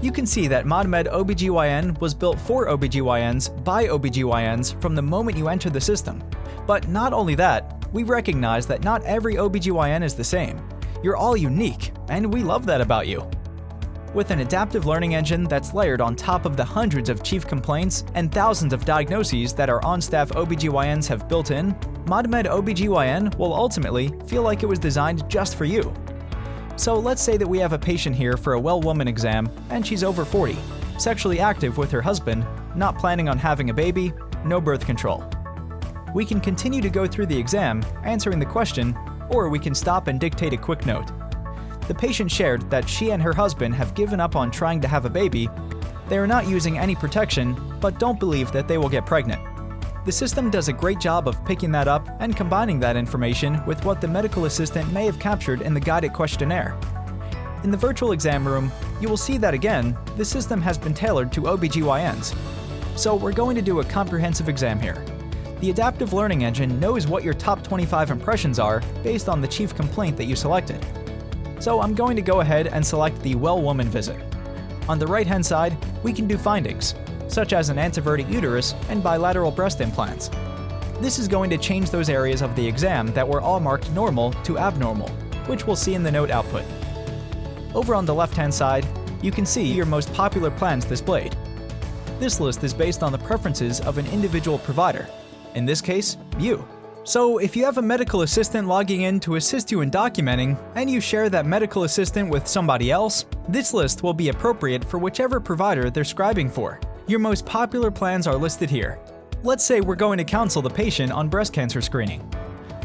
You can see that ModMed OBGYN was built for OBGYNs by OBGYNs from the moment you enter the system. But not only that, we recognize that not every OBGYN is the same. You're all unique, and we love that about you. With an adaptive learning engine that's layered on top of the hundreds of chief complaints and thousands of diagnoses that our on-staff OBGYNs have built in, ModMed OBGYN will ultimately feel like it was designed just for you. So let's say that we have a patient here for a well-woman exam and she's over 40, sexually active with her husband, not planning on having a baby, no birth control. We can continue to go through the exam, answering the question, or we can stop and dictate a quick note. The patient shared that she and her husband have given up on trying to have a baby. They are not using any protection, but don't believe that they will get pregnant. The system does a great job of picking that up and combining that information with what the medical assistant may have captured in the guided questionnaire. In the virtual exam room, you will see that again, the system has been tailored to OBGYNs. So we're going to do a comprehensive exam here. The adaptive learning engine knows what your top 25 impressions are based on the chief complaint that you selected. So I'm going to go ahead and select the well woman visit. On the right-hand side, we can do findings, such as an anteverted uterus and bilateral breast implants. This is going to change those areas of the exam that were all marked normal to abnormal, which we'll see in the note output. Over on the left-hand side, you can see your most popular plans displayed. This list is based on the preferences of an individual provider, in this case, you. So if you have a medical assistant logging in to assist you in documenting, and you share that medical assistant with somebody else, this list will be appropriate for whichever provider they're scribing for. Your most popular plans are listed here. Let's say we're going to counsel the patient on breast cancer screening.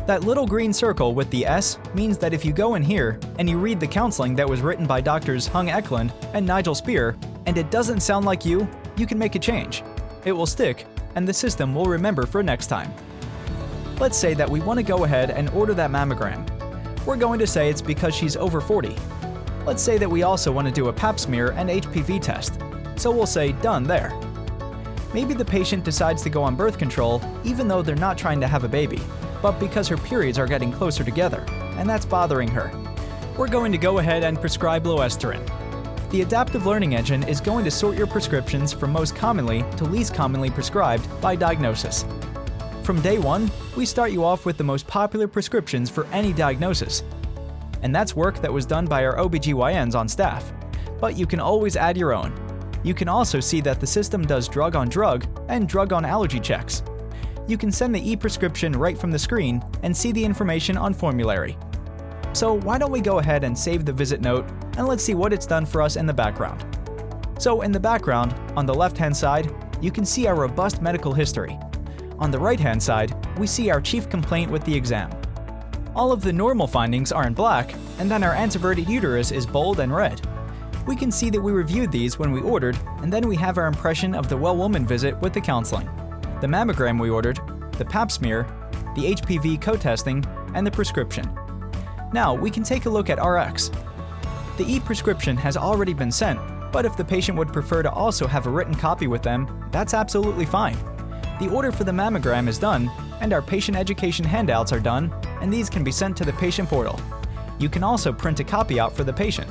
That little green circle with the S means that if you go in here and you read the counseling that was written by Drs. Hung Eklund and Nigel Spear, and it doesn't sound like you can make a change. It will stick, and the system will remember for next time. Let's say that we want to go ahead and order that mammogram. We're going to say it's because she's over 40. Let's say that we also want to do a pap smear and HPV test. So we'll say done there. Maybe the patient decides to go on birth control even though they're not trying to have a baby, but because her periods are getting closer together, and that's bothering her. We're going to go ahead and prescribe Loestrin. The adaptive learning engine is going to sort your prescriptions from most commonly to least commonly prescribed by diagnosis. From day one, we start you off with the most popular prescriptions for any diagnosis. And that's work that was done by our OBGYNs on staff. But you can always add your own. You can also see that the system does drug on drug and drug on allergy checks. You can send the e-prescription right from the screen and see the information on formulary. So why don't we go ahead and save the visit note, and let's see what it's done for us in the background. So in the background, on the left-hand side, you can see our robust medical history. On the right-hand side, we see our chief complaint with the exam. All of the normal findings are in black, and then our anteverted uterus is bold and red. We can see that we reviewed these when we ordered, and then we have our impression of the well woman visit with the counseling, the mammogram we ordered, the pap smear, the HPV co-testing, and the prescription. Now we can take a look at RX. The e-prescription has already been sent, but if the patient would prefer to also have a written copy with them, that's absolutely fine. The order for the mammogram is done, and our patient education handouts are done, and these can be sent to the patient portal. You can also print a copy out for the patient.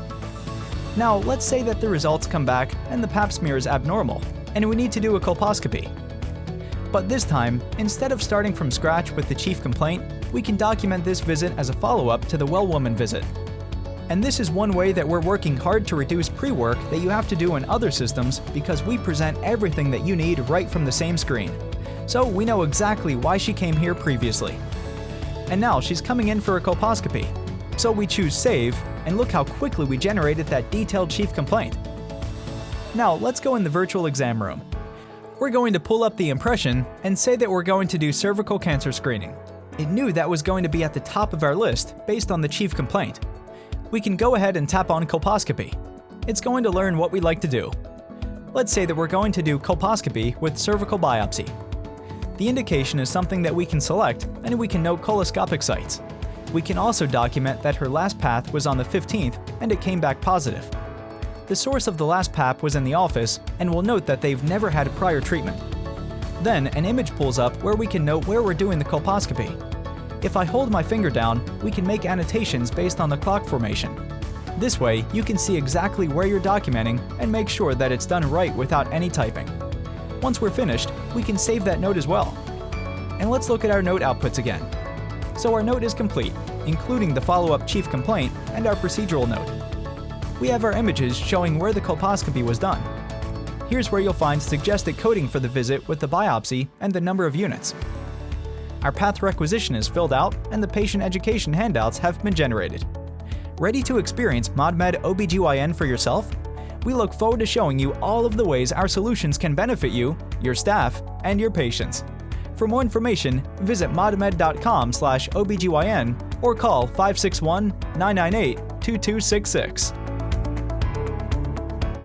Now, let's say that the results come back and the pap smear is abnormal, and we need to do a colposcopy. But this time, instead of starting from scratch with the chief complaint, we can document this visit as a follow-up to the well woman visit. And this is one way that we're working hard to reduce pre-work that you have to do in other systems because we present everything that you need right from the same screen. So we know exactly why she came here previously. And now she's coming in for a colposcopy. So we choose Save, and look how quickly we generated that detailed chief complaint. Now let's go in the virtual exam room. We're going to pull up the impression and say that we're going to do cervical cancer screening. It knew that was going to be at the top of our list based on the chief complaint. We can go ahead and tap on colposcopy. It's going to learn what we'd like to do. Let's say that we're going to do colposcopy with cervical biopsy. The indication is something that we can select, and we can note colposcopic sites. We can also document that her last path was on the 15th and it came back positive. The source of the last pap was in the office, and we'll note that they've never had a prior treatment. Then an image pulls up where we can note where we're doing the colposcopy. If I hold my finger down, we can make annotations based on the clock formation. This way, you can see exactly where you're documenting and make sure that it's done right without any typing. Once we're finished, we can save that note as well. And let's look at our note outputs again. So our note is complete, including the follow-up chief complaint and our procedural note. We have our images showing where the colposcopy was done. Here's where you'll find suggested coding for the visit with the biopsy and the number of units. Our path requisition is filled out and the patient education handouts have been generated. Ready to experience ModMed OBGYN for yourself? We look forward to showing you all of the ways our solutions can benefit you, your staff, and your patients. For more information, visit modmed.com/OBGYN or call 561-998-2266.